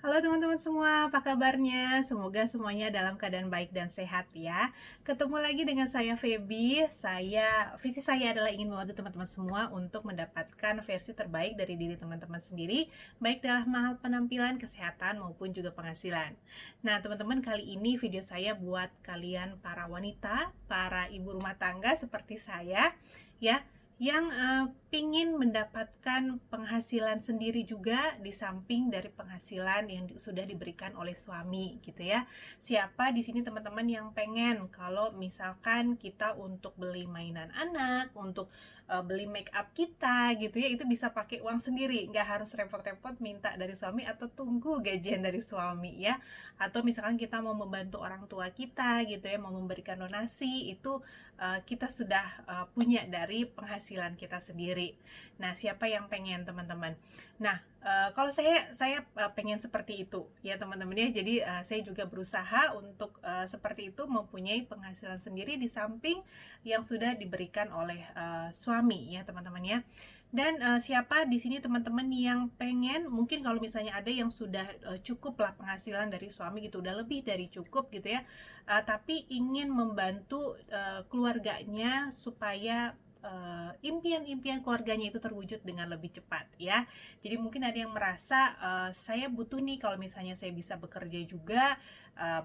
Halo teman-teman semua, apa kabarnya? Semoga semuanya dalam keadaan baik dan sehat ya. Ketemu lagi dengan saya Feby. Visi saya adalah ingin membantu teman-teman semua untuk mendapatkan versi terbaik dari diri teman-teman sendiri, baik dalam hal penampilan, kesehatan maupun juga penghasilan. Nah, teman-teman, kali ini video saya buat kalian para wanita, para ibu rumah tangga seperti saya ya, yang pingin mendapatkan penghasilan sendiri juga di samping dari penghasilan yang sudah diberikan oleh suami gitu ya. Siapa di sini teman-teman yang pengen kalau misalkan kita untuk beli mainan anak, untuk beli make up kita gitu ya, itu bisa pakai uang sendiri, nggak harus repot-repot minta dari suami atau tunggu gajian dari suami ya. Atau misalkan kita mau membantu orang tua kita gitu ya, mau memberikan donasi, itu kita sudah punya dari penghasilan kita sendiri. Nah, siapa yang pengen teman-teman? Nah, kalau saya pengen seperti itu ya teman-teman ya. Jadi saya juga berusaha untuk seperti itu, mempunyai penghasilan sendiri di samping yang sudah diberikan oleh suami ya teman-teman ya. Dan siapa di sini teman-teman yang pengen, mungkin kalau misalnya ada yang sudah cukup lah penghasilan dari suami gitu, udah lebih dari cukup gitu ya, tapi ingin membantu keluarganya supaya impian-impian keluarganya itu terwujud dengan lebih cepat ya. Jadi mungkin ada yang merasa saya butuh nih kalau misalnya saya bisa bekerja juga,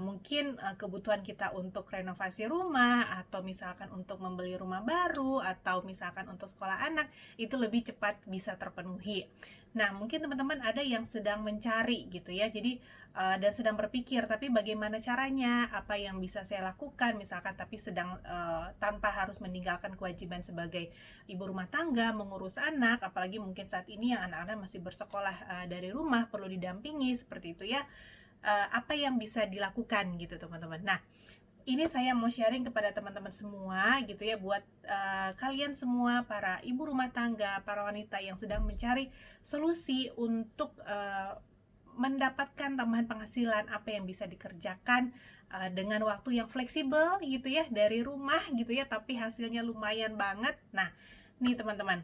mungkin kebutuhan kita untuk renovasi rumah atau misalkan untuk membeli rumah baru atau misalkan untuk sekolah anak itu lebih cepat bisa terpenuhi. Nah, mungkin teman-teman ada yang sedang mencari gitu ya. Jadi dan sedang berpikir, tapi bagaimana caranya, apa yang bisa saya lakukan misalkan, tapi sedang tanpa harus meninggalkan kewajiban sebagai ibu rumah tangga, mengurus anak, apalagi mungkin saat ini yang anak-anak masih bersekolah dari rumah, perlu didampingi seperti itu ya. Apa yang bisa dilakukan gitu teman-teman. Nah, ini saya mau sharing kepada teman-teman semua gitu ya, buat kalian semua para ibu rumah tangga, para wanita yang sedang mencari solusi untuk mendapatkan tambahan penghasilan, apa yang bisa dikerjakan dengan waktu yang fleksibel gitu ya, dari rumah gitu ya, tapi hasilnya lumayan banget. Nah, nih teman-teman,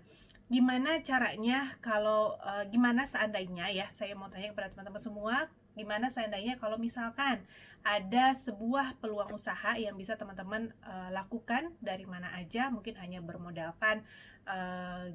gimana caranya kalau gimana seandainya ya, saya mau tanya kepada teman-teman semua, gimana seandainya kalau misalkan ada sebuah peluang usaha yang bisa teman-teman lakukan dari mana aja, mungkin hanya bermodalkan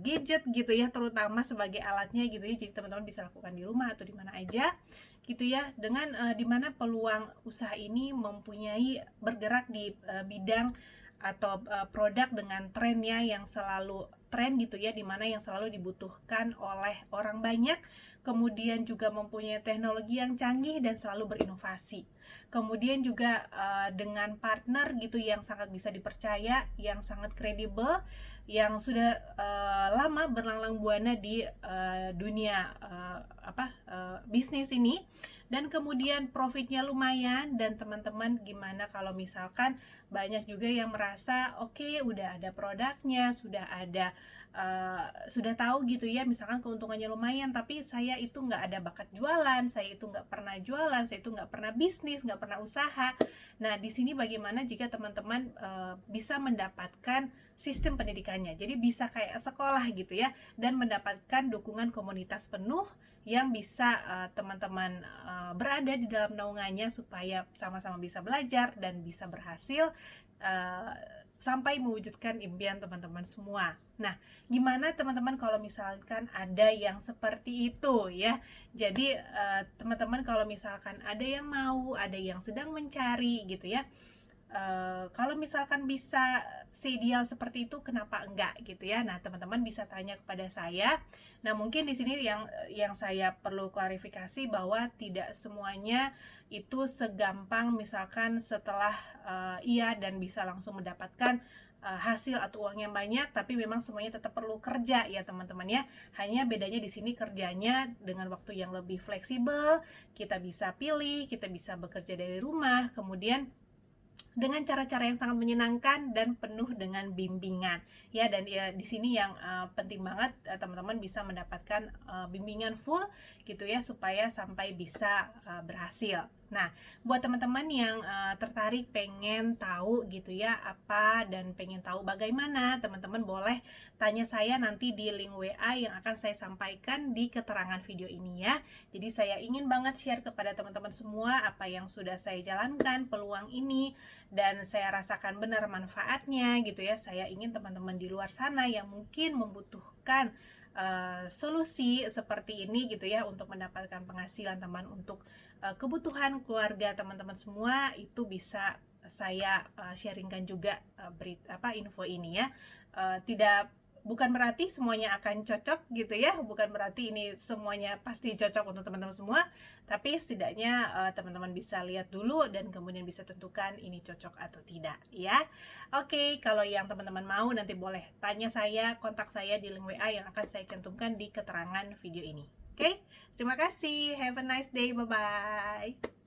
gadget gitu ya, terutama sebagai alatnya gitu ya, jadi teman-teman bisa lakukan di rumah atau di mana aja gitu ya, dengan dimana peluang usaha ini mempunyai bergerak di bidang atau produk dengan trennya yang selalu tren gitu ya, dimana yang selalu dibutuhkan oleh orang banyak, kemudian juga mempunyai teknologi yang canggih dan selalu berinovasi, kemudian juga dengan partner gitu yang sangat bisa dipercaya, yang sangat kredibel, yang sudah lama berlanglang buana di dunia bisnis ini, dan kemudian profitnya lumayan. Dan teman-teman, gimana kalau misalkan banyak juga yang merasa oke, udah ada produknya, sudah tahu gitu ya, misalkan keuntungannya lumayan, tapi saya itu nggak ada bakat jualan, saya itu nggak pernah jualan, saya itu nggak pernah bisnis, nggak pernah usaha. Nah, di sini bagaimana jika teman-teman bisa mendapatkan sistem pendidikannya, jadi bisa kayak sekolah gitu ya, dan mendapatkan dukungan komunitas penuh yang bisa teman-teman berada di dalam naungannya, supaya sama-sama bisa belajar dan bisa berhasil uh, sampai mewujudkan impian teman-teman semua. Nah, gimana teman-teman kalau misalkan ada yang seperti itu ya? Jadi teman-teman kalau misalkan ada yang mau, ada yang sedang mencari gitu ya, kalau misalkan bisa seideal seperti itu, kenapa enggak gitu ya. Nah, teman-teman bisa tanya kepada saya. Nah, mungkin di sini yang saya perlu klarifikasi bahwa tidak semuanya itu segampang misalkan setelah iya dan bisa langsung mendapatkan hasil atau uang yang banyak, tapi memang semuanya tetap perlu kerja ya teman-teman ya. Hanya bedanya di sini kerjanya dengan waktu yang lebih fleksibel, kita bisa pilih, kita bisa bekerja dari rumah, kemudian dengan cara-cara yang sangat menyenangkan dan penuh dengan bimbingan ya. Dan ya, di sini yang penting banget teman-teman bisa mendapatkan bimbingan full gitu ya, supaya sampai bisa berhasil. Nah, buat teman-teman yang tertarik pengen tahu gitu ya apa dan pengen tahu bagaimana, teman-teman boleh tanya saya nanti di link WA yang akan saya sampaikan di keterangan video ini ya. Jadi saya ingin banget share kepada teman-teman semua apa yang sudah saya jalankan, peluang ini, dan saya rasakan benar manfaatnya gitu ya. Saya ingin teman-teman di luar sana yang mungkin membutuhkan solusi seperti ini gitu ya untuk mendapatkan penghasilan teman untuk kebutuhan keluarga teman-teman semua itu bisa saya sharingkan juga info ini ya. Tidak, bukan berarti semuanya akan cocok gitu ya, bukan berarti ini semuanya pasti cocok untuk teman-teman semua, tapi setidaknya teman-teman bisa lihat dulu dan kemudian bisa tentukan ini cocok atau tidak ya. Oke, kalau yang teman-teman mau nanti boleh tanya saya, kontak saya di link WA yang akan saya cantumkan di keterangan video ini. Oke, terima kasih. Have a nice day. Bye-bye.